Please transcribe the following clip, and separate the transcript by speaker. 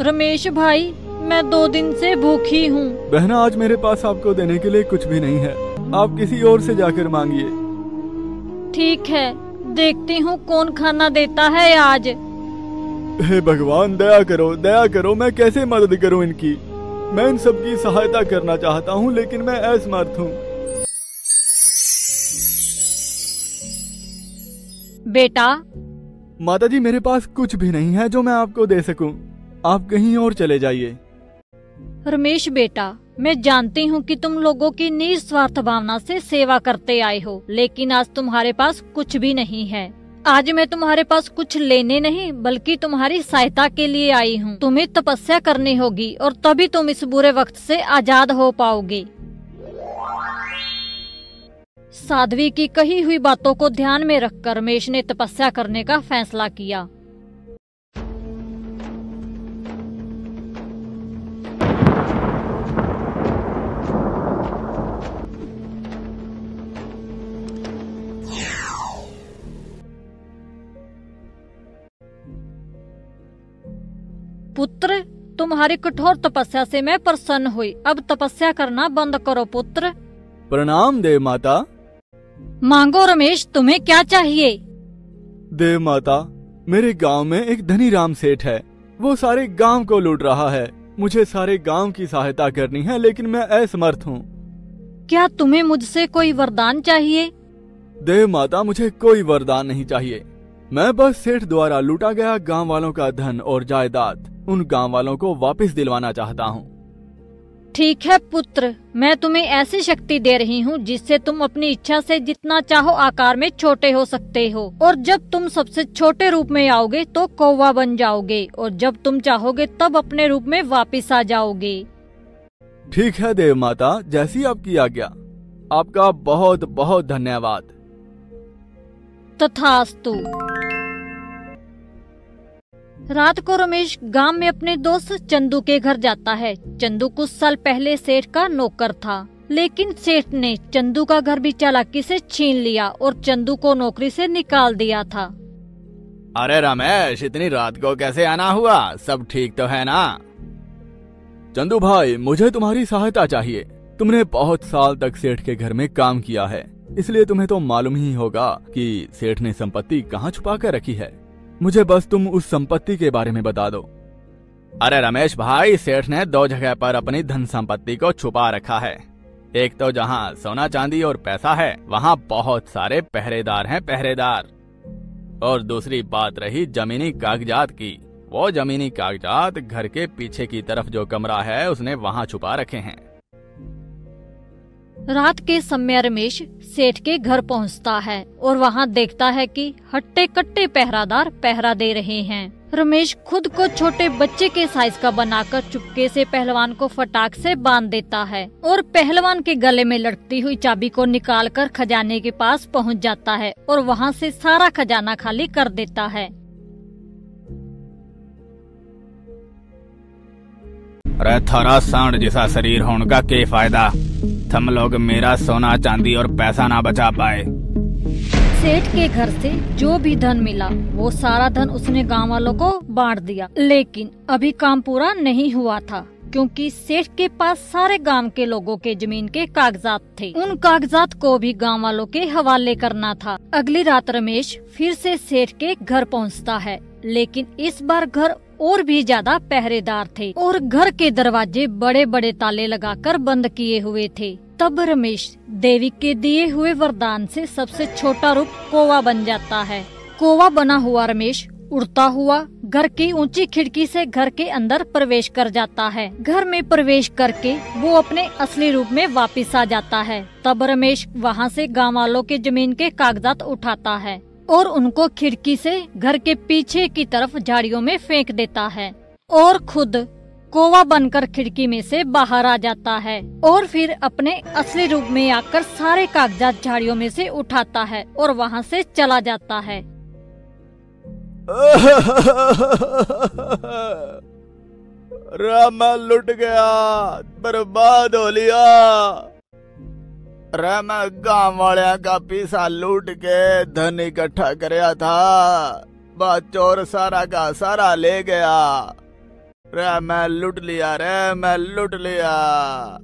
Speaker 1: रमेश भाई, मैं 2 दिन से भूखी हूँ।
Speaker 2: बहना, आज मेरे पास आपको देने के लिए कुछ भी नहीं है। आप किसी और से जाकर मांगिए।
Speaker 1: ठीक है, देखती हूँ कौन खाना देता है आज।
Speaker 2: हे भगवान, दया करो, दया करो। मैं कैसे मदद करूँ इनकी? मैं इन सबकी सहायता करना चाहता हूँ, लेकिन मैं असमर्थ हूँ।
Speaker 1: बेटा।
Speaker 2: माताजी, मेरे पास कुछ भी नहीं है जो मैं आपको दे सकूं। आप कहीं और चले जाइए।
Speaker 1: रमेश बेटा, मैं जानती हूँ कि तुम लोगों की निस्वार्थ भावना से सेवा करते आए हो, लेकिन आज तुम्हारे पास कुछ भी नहीं है। आज मैं तुम्हारे पास कुछ लेने नहीं बल्कि तुम्हारी सहायता के लिए आई हूँ। तुम्हें तपस्या करनी होगी और तभी तुम इस बुरे वक्त से आजाद हो पाओगे। साध्वी की कही हुई बातों को ध्यान में रखकर रमेश ने तपस्या करने का फैसला किया। पुत्र, तुम्हारी कठोर तपस्या से मैं प्रसन्न हुई। अब तपस्या करना बंद करो पुत्र।
Speaker 2: प्रणाम देव माता।
Speaker 1: मांगो रमेश, तुम्हें क्या चाहिए?
Speaker 2: देव माता, मेरे गांव में एक धनी राम सेठ है। वो सारे गांव को लूट रहा है। मुझे सारे गांव की सहायता करनी है, लेकिन मैं असमर्थ हूँ।
Speaker 1: क्या तुम्हें मुझसे कोई वरदान चाहिए?
Speaker 2: देव माता, मुझे कोई वरदान नहीं चाहिए। मैं बस सेठ द्वारा लूटा गया गांव वालों का धन और जायदाद उन गांव वालों को वापस दिलवाना चाहता हूँ।
Speaker 1: ठीक है पुत्र, मैं तुम्हें ऐसी शक्ति दे रही हूँ जिससे तुम अपनी इच्छा से जितना चाहो आकार में छोटे हो सकते हो। और जब तुम सबसे छोटे रूप में आओगे तो कौवा बन जाओगे, और जब तुम चाहोगे तब अपने रूप में वापस आ जाओगे।
Speaker 2: ठीक है देव माता, जैसी आपकी आज्ञा। आपका बहुत बहुत धन्यवाद।
Speaker 1: तथास्तु। रात को रमेश गांव में अपने दोस्त चंदू के घर जाता है। चंदू कुछ साल पहले सेठ का नौकर था, लेकिन सेठ ने चंदू का घर भी चालाकी से छीन लिया और चंदू को नौकरी से निकाल दिया था।
Speaker 2: अरे रमेश, इतनी रात को कैसे आना हुआ? सब ठीक तो है ना? चंदू भाई, मुझे तुम्हारी सहायता चाहिए। तुमने बहुत साल तक सेठ के घर में काम किया है, इसलिए तुम्हें तो मालूम ही होगा कि सेठ ने संपत्ति कहाँ छुपा कर रखी है। मुझे बस तुम उस संपत्ति के बारे में बता दो। अरे रमेश भाई, सेठ ने 2 जगह पर अपनी धन संपत्ति को छुपा रखा है। एक तो जहाँ सोना चांदी और पैसा है, वहाँ बहुत सारे पहरेदार हैं, पहरेदार। और दूसरी बात रही जमीनी कागजात की, वो जमीनी कागजात घर के पीछे की तरफ जो कमरा है उसने वहाँ छुपा रखे हैं।
Speaker 1: रात के समय रमेश सेठ के घर पहुंचता है और वहां देखता है कि हट्टे कट्टे पहरादार पहरा दे रहे हैं। रमेश खुद को छोटे बच्चे के साइज का बनाकर चुपके से पहलवान को फटाक से बांध देता है और पहलवान के गले में लटकती हुई चाबी को निकालकर खजाने के पास पहुंच जाता है और वहां से सारा खजाना खाली कर देता है।
Speaker 3: अरे थारा सांड जैसा शरीर होने का क्या फायदा? तुम लोग मेरा सोना चांदी और पैसा ना बचा पाए।
Speaker 1: सेठ के घर से जो भी धन मिला वो सारा धन उसने गांव वालों को बांट दिया, लेकिन अभी काम पूरा नहीं हुआ था क्योंकि सेठ के पास सारे गांव के लोगों के जमीन के कागजात थे। उन कागजात को भी गांव वालों के हवाले करना था। अगली रात रमेश फिर से सेठ के घर पहुंचता है, लेकिन इस बार घर और भी ज्यादा पहरेदार थे और घर के दरवाजे बड़े बड़े ताले लगाकर बंद किए हुए थे। तब रमेश देवी के दिए हुए वरदान से सबसे छोटा रूप कौवा बन जाता है। कौवा बना हुआ रमेश उड़ता हुआ घर की ऊंची खिड़की से घर के अंदर प्रवेश कर जाता है। घर में प्रवेश करके वो अपने असली रूप में वापस आ जाता है। तब रमेश वहाँ से गाँव वालों के जमीन के कागजात उठाता है और उनको खिड़की से घर के पीछे की तरफ झाड़ियों में फेंक देता है और खुद कौवा बनकर खिड़की में से बाहर आ जाता है और फिर अपने असली रूप में आकर सारे कागजात झाड़ियों में से उठाता है और वहाँ से चला जाता है।
Speaker 2: रामा लुट गया, बर्बाद हो लिया।
Speaker 3: अरे मैं गाँव वाले का पैसा लूट के धन इकट्ठा करया था, बात चोर सारा का सारा ले गया।
Speaker 2: रे मैं लूट लिया।